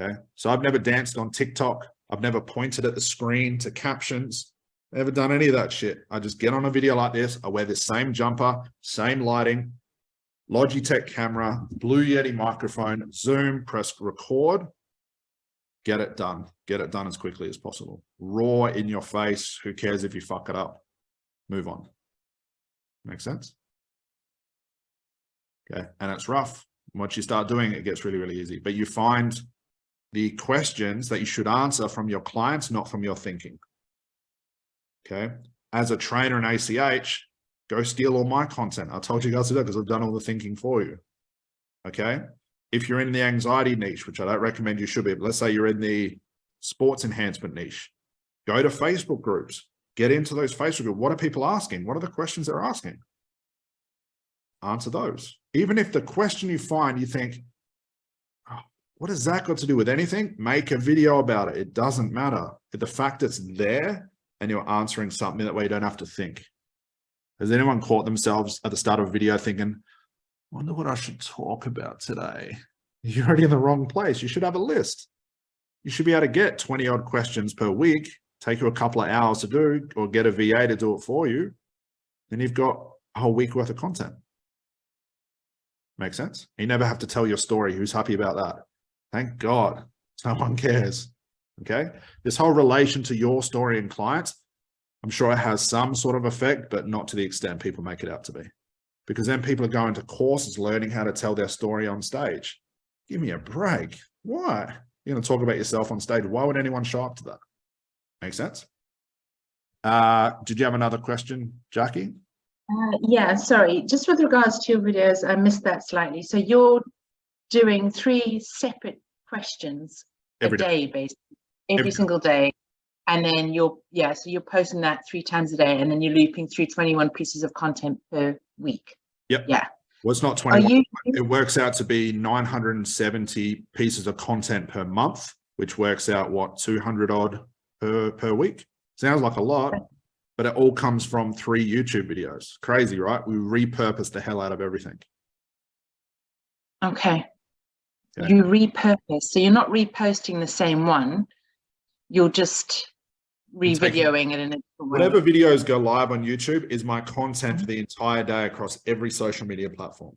Okay, so I've never danced on TikTok. I've never pointed at the screen to captions. Never done any of that shit. I just get on a video like this. I wear this same jumper, same lighting, Logitech camera, Blue Yeti microphone, Zoom, press record. Get it done. Get it done as quickly as possible. Raw in your face. Who cares if you fuck it up? Move on. Make sense? Okay, and it's rough. Once you start doing it, it gets really, really easy. But you find the questions that you should answer from your clients, not from your thinking. Okay. As a trainer in ACH, go steal all my content. I told you guys to do it because I've done all the thinking for you. Okay. If you're in the anxiety niche, which I don't recommend you should be, but let's say you're in the sports enhancement niche, go to Facebook groups, get into those Facebook groups. What are people asking? What are the questions they're asking? Answer those. Even if the question you find, you think, what has that got to do with anything? Make a video about it. It doesn't matter. The fact it's there and you're answering something, that way you don't have to think. Has anyone caught themselves at the start of a video thinking, I wonder what I should talk about today? You're already in the wrong place. You should have a list. You should be able to get 20 odd questions per week, take you a couple of hours to do, or get a VA to do it for you. Then you've got a whole week worth of content. Make sense? You never have to tell your story. Who's happy about that? Thank God, no one cares, okay? This whole relation to your story and clients, I'm sure it has some sort of effect, but not to the extent people make it out to be. Because then people are going to courses learning how to tell their story on stage. Give me a break. Why? You're going to talk about yourself on stage. Why would anyone show up to that? Make sense? Did you have another question, Jackie? Yeah, sorry. Just with regards to your videos, I missed that slightly. So you're doing 3 separate questions a day, basically, every single day. And then you're posting that 3 times a day, and then you're looping through 21 pieces of content per week. Yep. Yeah. Well, it's not 21. It works out to be 970 pieces of content per month, which works out, what, 200 odd per week? Sounds like a lot. but it all comes from 3 YouTube videos. Crazy, right? We repurpose the hell out of everything. Okay. Okay. You repurpose. So you're not reposting the same one. You're just re-videoing it in a different way. Whatever videos go live on YouTube is my content for the entire day across every social media platform.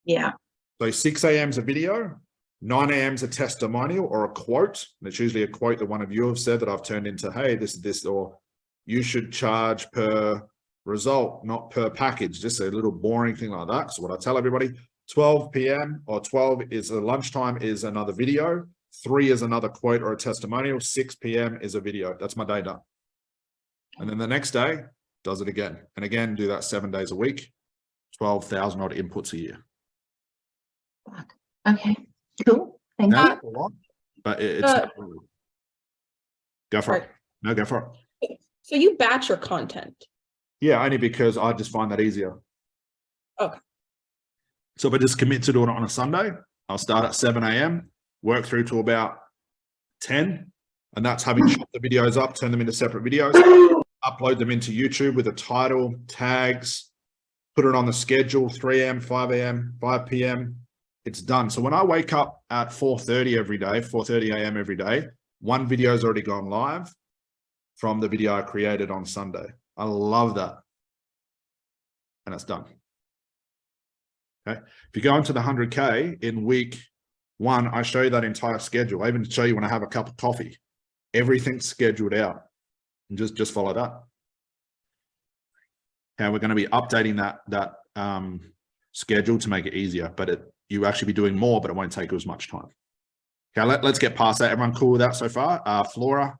Yeah. So 6 a.m. is a video, 9 a.m. is a testimonial or a quote. And it's usually a quote that one of you have said that I've turned into, hey, this is this, or you should charge per result, not per package. Just a little boring thing like that. So what I tell everybody, 12 p.m. or 12 is a lunchtime is another video. 3 is another quote or a testimonial. 6 p.m. is a video. That's my day done. And then the next day, does it again. And again, do that 7 days a week, 12,000 odd inputs a year. Okay, cool. Thank Now, you. that's a lot, but it's not really. Go for it. No, go for it. So you batch your content. Yeah, only because I just find that easier. Okay. So if I just commit to doing it on a Sunday, I'll start at 7 a.m., work through to about 10, and that's having shot the videos up, turn them into separate videos, upload them into YouTube with a title, tags, put it on the schedule, 3 a.m., 5 a.m., 5 p.m., it's done. So when I wake up at 4:30 every day, 4:30 a.m. every day, one video's already gone live from the video I created on Sunday. I love that. And it's done. Okay. If you go into the 100K in week 1, I show you that entire schedule. I even show you when I have a cup of coffee. Everything's scheduled out. And just follow that. And we're going to be updating that schedule to make it easier, but you actually be doing more, but it won't take you as much time. Okay, let's get past that. Everyone cool with that so far? Flora,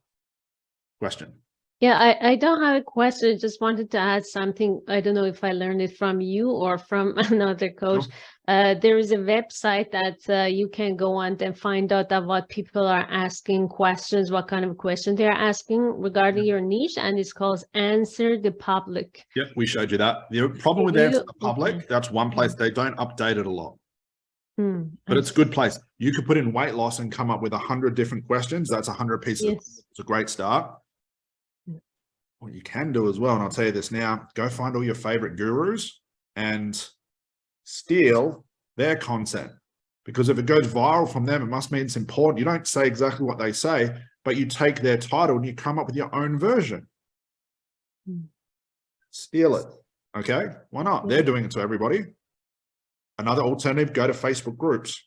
question. Yeah, I don't have a question. I just wanted to add something. I don't know if I learned it from you or from another coach. Sure. There is a website that you can go on and find out that what people are asking questions, what kind of questions they're asking regarding your niche, and it's called Answer the Public. Yep, we showed you that. The problem with Answer the Public, that's one place they don't update it a lot. But it's a good place. You could put in weight loss and come up with 100 different questions. That's 100 pieces. Yes. It's a great start. What you can do as well, and I'll tell you this now, go find all your favorite gurus and steal their content. Because if it goes viral from them, it must mean it's important. You don't say exactly what they say, but you take their title and you come up with your own version. Steal it. Okay? Why not? They're doing it to everybody. Another alternative, go to Facebook groups.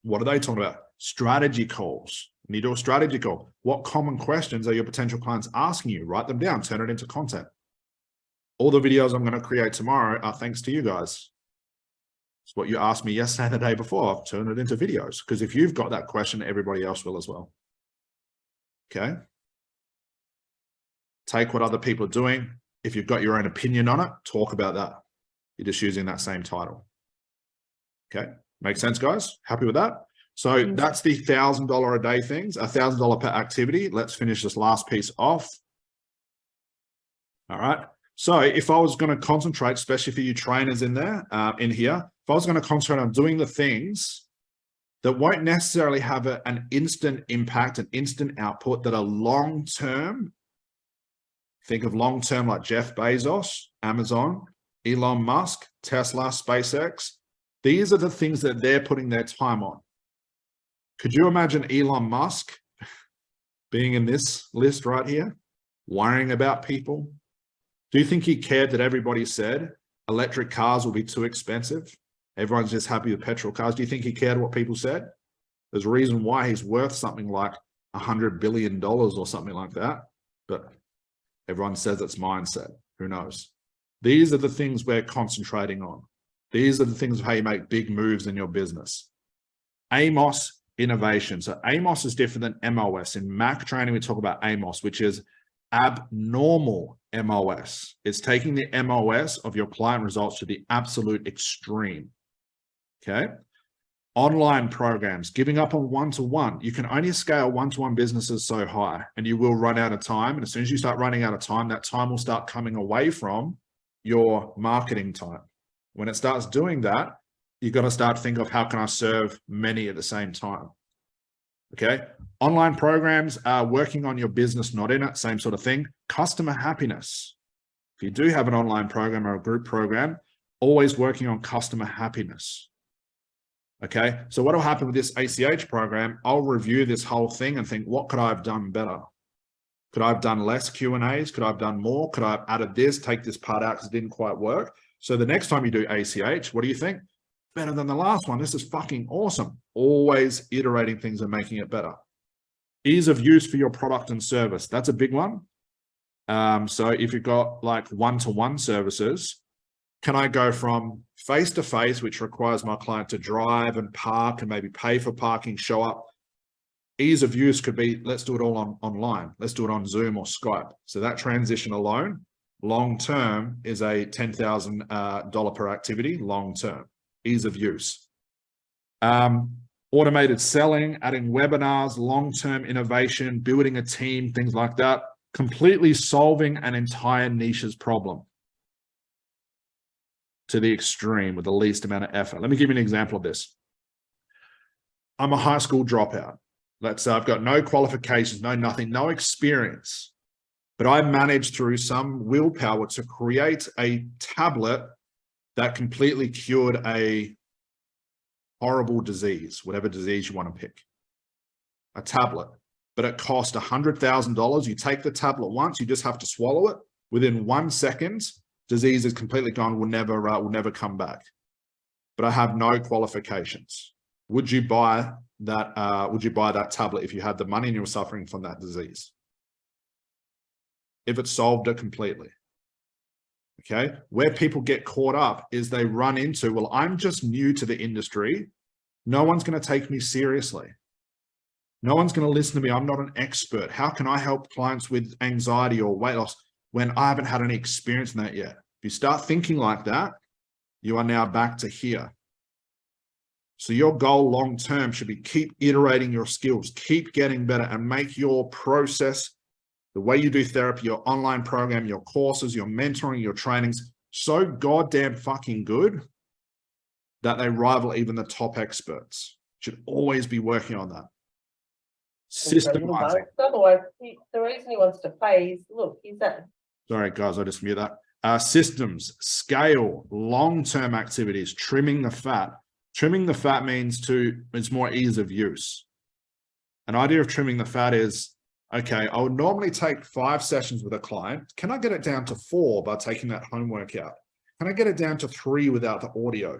What are they talking about? Strategy calls. When you do a strategy call, what common questions are your potential clients asking you? Write them down, turn it into content. All the videos I'm going to create tomorrow are thanks to you guys. It's what you asked me yesterday and the day before. I've turned it into videos because if you've got that question, everybody else will as well. Okay. Take what other people are doing. If you've got your own opinion on it, talk about that. You're just using that same title. Okay. Make sense, guys? Happy with that? So that's the $1,000 a day things, $1,000 per activity. Let's finish this last piece off. All right. So if I was going to concentrate, especially for you trainers in there, in here, if I was going to concentrate on doing the things that won't necessarily have an instant impact, an instant output, that are long-term, think of long-term like Jeff Bezos, Amazon, Elon Musk, Tesla, SpaceX. These are the things that they're putting their time on. Could you imagine Elon Musk being in this list right here, worrying about people? Do you think he cared that everybody said electric cars will be too expensive? Everyone's just happy with petrol cars. Do you think he cared what people said? There's a reason why he's worth something like $100 billion or something like that. But everyone says it's mindset. Who knows? These are the things we're concentrating on. These are the things of how you make big moves in your business. AMOS innovation. So AMOS is different than MOS. In Mac training, we talk about AMOS, which is abnormal MOS. It's taking the MOS of your client results to the absolute extreme. Okay. Online programs, giving up on one-to-one. You can only scale one-to-one businesses so high, and you will run out of time. And as soon as you start running out of time, that time will start coming away from your marketing time. When it starts doing that, you've got to start thinking of how can I serve many at the same time. Okay. Online programs are working on your business, not in it, same sort of thing. Customer happiness. If you do have an online program or a group program, always working on customer happiness. Okay, so what will happen with this ACH program, I'll review this whole thing and think, what could I have done better? Could I have done less Q&As? Could I have done more? Could I have added this, take this part out because it didn't quite work? So the next time you do ACH, what do you think? Better than the last one. This is fucking awesome. Always iterating things and making it better. Ease of use for your product and service. That's a big one. So if you've got like one-to-one services, can I go from face-to-face, which requires my client to drive and park and maybe pay for parking, show up? Ease of use could be, let's do it all online. Let's do it on Zoom or Skype. So that transition alone, long-term, is a $10,000 per activity, long-term. Ease of use. Automated selling, adding webinars, long-term innovation, building a team, things like that. Completely solving an entire niche's problem to the extreme with the least amount of effort. Let me give you an example of this. I'm a high school dropout. Let's say I've got no qualifications, no nothing, no experience, but I managed through some willpower to create a tablet that completely cured a horrible disease, whatever disease you want to pick. A tablet, but it cost $100,000. You take the tablet once, you just have to swallow it. Within 1 second, disease is completely gone, will never come back. But I have no qualifications. Would you buy that? Would you buy that tablet if you had the money and you were suffering from that disease? If it solved it completely. Okay, where people get caught up is they run into, well, I'm just new to the industry. No one's going to take me seriously. No one's going to listen to me. I'm not an expert. How can I help clients with anxiety or weight loss when I haven't had any experience in that yet? If you start thinking like that, you are now back to here. So your goal long-term should be keep iterating your skills, keep getting better, and make your process, the way you do therapy, your online program, your courses, your mentoring, your trainings, so goddamn fucking good that they rival even the top experts. Should always be working on that. Systemizing. Otherwise, the reason he wants to pay is, look, is that. Sorry, guys, I just mute that. Systems, scale, long-term activities, trimming the fat. Trimming the fat means it's more ease of use. An idea of trimming the fat is, okay, I would normally take 5 sessions with a client. Can I get it down to 4 by taking that homework out? Can I get it down to 3 without the audio?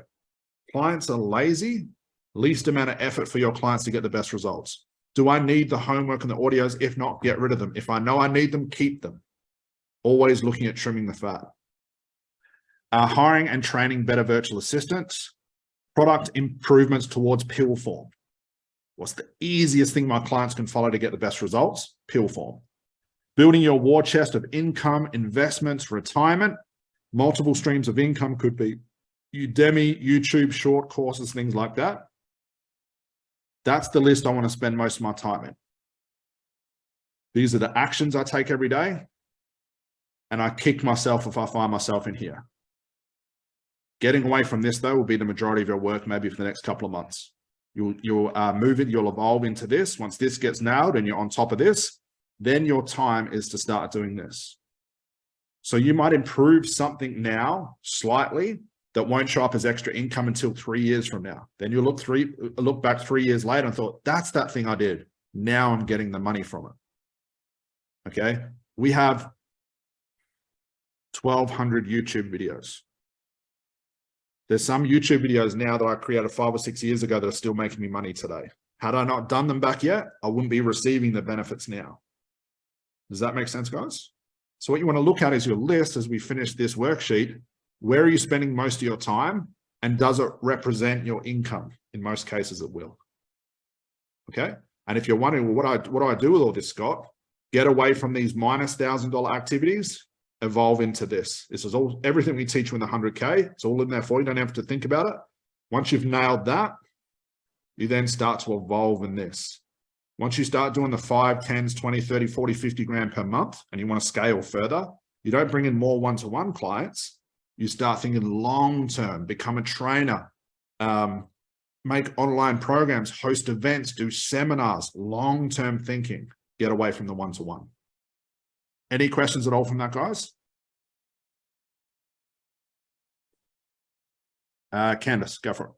Clients are lazy, least amount of effort for your clients to get the best results. Do I need the homework and the audios? If not, get rid of them. If I know I need them, keep them. Always looking at trimming the fat. Hiring and training better virtual assistants. Product improvements towards pill form. What's the easiest thing my clients can follow to get the best results? Pill form. Building your war chest of income, investments, retirement. Multiple streams of income could be Udemy, YouTube, short courses, things like that. That's the list I want to spend most of my time in. These are the actions I take every day. And I kick myself if I find myself in here. Getting away from this, though, will be the majority of your work, maybe for the next couple of months. You'll move it, you'll evolve into this. Once this gets nailed and you're on top of this, then your time is to start doing this. So you might improve something now slightly that won't show up as extra income until 3 years from now. Then you look back 3 years later and thought, that's that thing I did. Now I'm getting the money from it. Okay. We have 1,200 YouTube videos. There's some YouTube videos now that I created 5 or 6 years ago that are still making me money today. Had I not done them back yet, I wouldn't be receiving the benefits now. Does that make sense, guys? So what you want to look at is your list as we finish this worksheet. Where are you spending most of your time? And does it represent your income? In most cases, it will. Okay. And if you're wondering, well, what do I do with all this, Scott? Get away from these minus $1,000 activities. Evolve into this. This is all, everything we teach you in the 100K. It's all in there for you. You don't have to think about it. Once you've nailed that, you then start to evolve in this. Once you start doing the 5, 10s, 20, 30, 40, 50 grand per month, and you want to scale further, you don't bring in more one-to-one clients. You start thinking long-term, become a trainer, make online programs, host events, do seminars, long-term thinking, get away from the one-to-one. Any questions at all from that, guys? Candace, go for it.